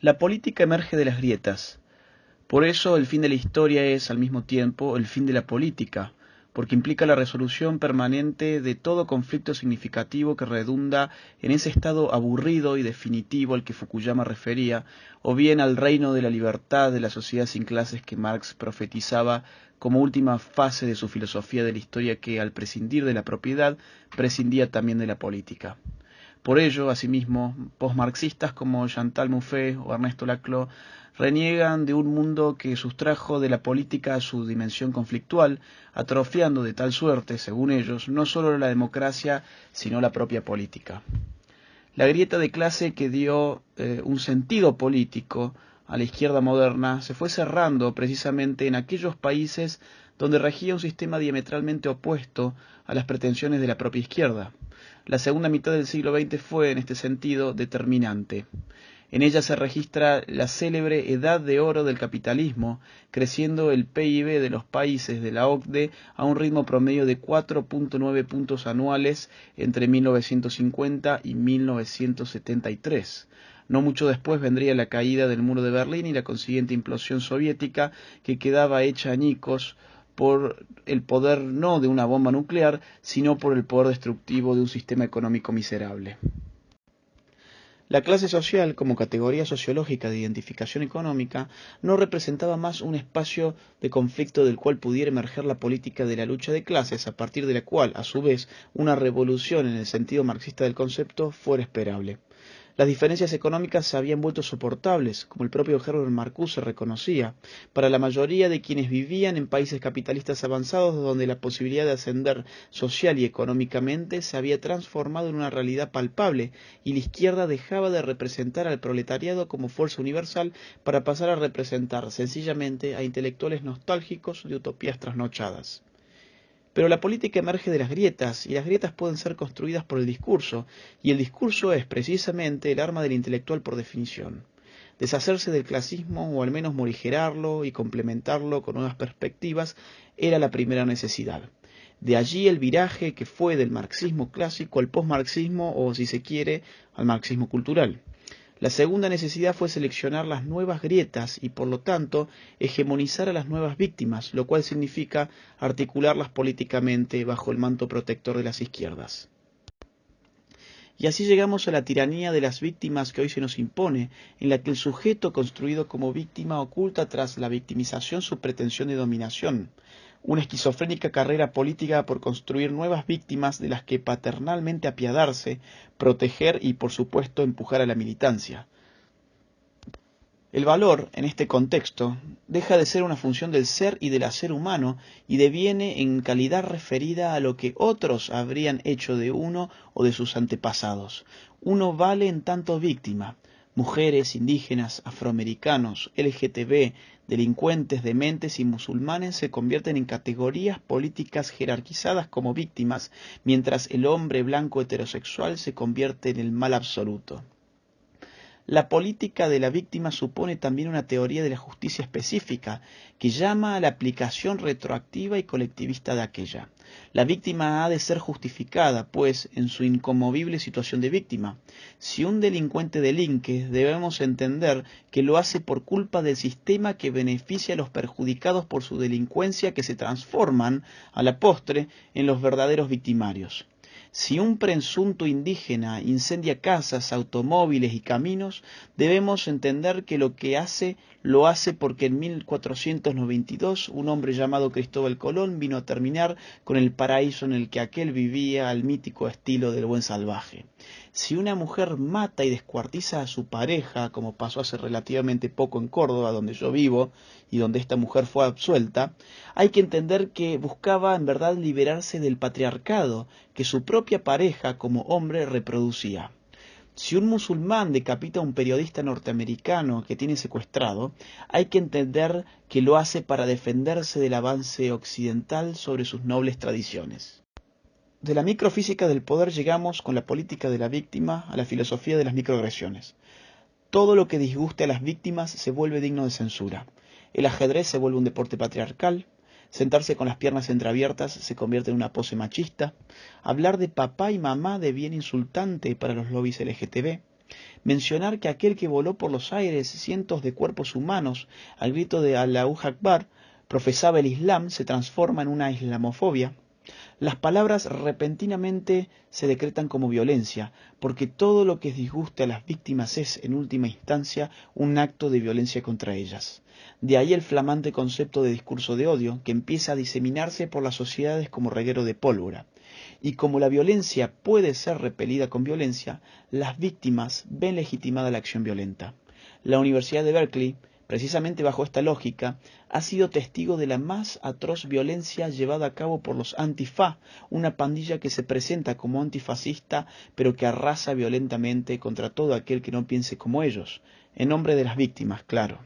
La política emerge de las grietas. Por eso el fin de la historia es, al mismo tiempo, el fin de la política, porque implica la resolución permanente de todo conflicto significativo que redunda en ese estado aburrido y definitivo al que Fukuyama refería, o bien al reino de la libertad de la sociedad sin clases que Marx profetizaba como última fase de su filosofía de la historia que, al prescindir de la propiedad, prescindía también de la política. Por ello, asimismo, posmarxistas como Chantal Mouffe o Ernesto Laclau reniegan de un mundo que sustrajo de la política a su dimensión conflictual, atrofiando de tal suerte, según ellos, no solo la democracia, sino la propia política. La grieta de clase que dio un sentido político a la izquierda moderna se fue cerrando precisamente en aquellos países donde regía un sistema diametralmente opuesto a las pretensiones de la propia izquierda. La segunda mitad del siglo XX fue, en este sentido, determinante. En ella se registra la célebre edad de oro del capitalismo, creciendo el PIB de los países de la OCDE a un ritmo promedio de 4,9 puntos anuales entre 1950 y 1973. No mucho después vendría la caída del muro de Berlín y la consiguiente implosión soviética, que quedaba hecha añicos por el poder no de una bomba nuclear, sino por el poder destructivo de un sistema económico miserable. La clase social, como categoría sociológica de identificación económica, no representaba más un espacio de conflicto del cual pudiera emerger la política de la lucha de clases, a partir de la cual, a su vez, una revolución en el sentido marxista del concepto fuera esperable. Las diferencias económicas se habían vuelto soportables, como el propio Herbert Marcuse reconocía, para la mayoría de quienes vivían en países capitalistas avanzados donde la posibilidad de ascender social y económicamente se había transformado en una realidad palpable y la izquierda dejaba de representar al proletariado como fuerza universal para pasar a representar sencillamente a intelectuales nostálgicos de utopías trasnochadas. Pero la política emerge de las grietas, y las grietas pueden ser construidas por el discurso, y el discurso es precisamente el arma del intelectual por definición. Deshacerse del clasismo, o al menos morigerarlo y complementarlo con nuevas perspectivas, era la primera necesidad. De allí el viraje que fue del marxismo clásico al posmarxismo, o si se quiere, al marxismo cultural. La segunda necesidad fue seleccionar las nuevas grietas y, por lo tanto, hegemonizar a las nuevas víctimas, lo cual significa articularlas políticamente bajo el manto protector de las izquierdas. Y así llegamos a la tiranía de las víctimas que hoy se nos impone, en la que el sujeto construido como víctima oculta tras la victimización su pretensión de dominación. Una esquizofrénica carrera política por construir nuevas víctimas de las que paternalmente apiadarse, proteger y, por supuesto, empujar a la militancia. El valor, en este contexto, deja de ser una función del ser y del hacer humano y deviene en calidad referida a lo que otros habrían hecho de uno o de sus antepasados. Uno vale en tanto víctima. Mujeres, indígenas, afroamericanos, LGTB, delincuentes, dementes y musulmanes se convierten en categorías políticas jerarquizadas como víctimas, mientras el hombre blanco heterosexual se convierte en el mal absoluto. La política de la víctima supone también una teoría de la justicia específica, que llama a la aplicación retroactiva y colectivista de aquella. La víctima ha de ser justificada, pues, en su inconmovible situación de víctima. Si un delincuente delinque, debemos entender que lo hace por culpa del sistema que beneficia a los perjudicados por su delincuencia, que se transforman, a la postre, en los verdaderos victimarios. Si un presunto indígena incendia casas, automóviles y caminos, debemos entender que lo que hace, lo hace porque en 1492 un hombre llamado Cristóbal Colón vino a terminar con el paraíso en el que aquel vivía al mítico estilo del buen salvaje. Si una mujer mata y descuartiza a su pareja, como pasó hace relativamente poco en Córdoba, donde yo vivo, y donde esta mujer fue absuelta, hay que entender que buscaba en verdad liberarse del patriarcado que su propia pareja como hombre reproducía. Si un musulmán decapita a un periodista norteamericano que tiene secuestrado, hay que entender que lo hace para defenderse del avance occidental sobre sus nobles tradiciones. De la microfísica del poder llegamos, con la política de la víctima, a la filosofía de las microagresiones. Todo lo que disguste a las víctimas se vuelve digno de censura. El ajedrez se vuelve un deporte patriarcal. Sentarse con las piernas entreabiertas se convierte en una pose machista. Hablar de papá y mamá deviene insultante para los lobbies LGTB. Mencionar que aquel que voló por los aires cientos de cuerpos humanos al grito de Allahu Akbar profesaba el Islam se transforma en una islamofobia. Las palabras repentinamente se decretan como violencia, porque todo lo que disguste a las víctimas es, en última instancia, un acto de violencia contra ellas. De ahí el flamante concepto de discurso de odio, que empieza a diseminarse por las sociedades como reguero de pólvora. Y como la violencia puede ser repelida con violencia, las víctimas ven legitimada la acción violenta. La Universidad de Berkeley, precisamente bajo esta lógica, ha sido testigo de la más atroz violencia llevada a cabo por los Antifa, una pandilla que se presenta como antifascista, pero que arrasa violentamente contra todo aquel que no piense como ellos, en nombre de las víctimas, claro.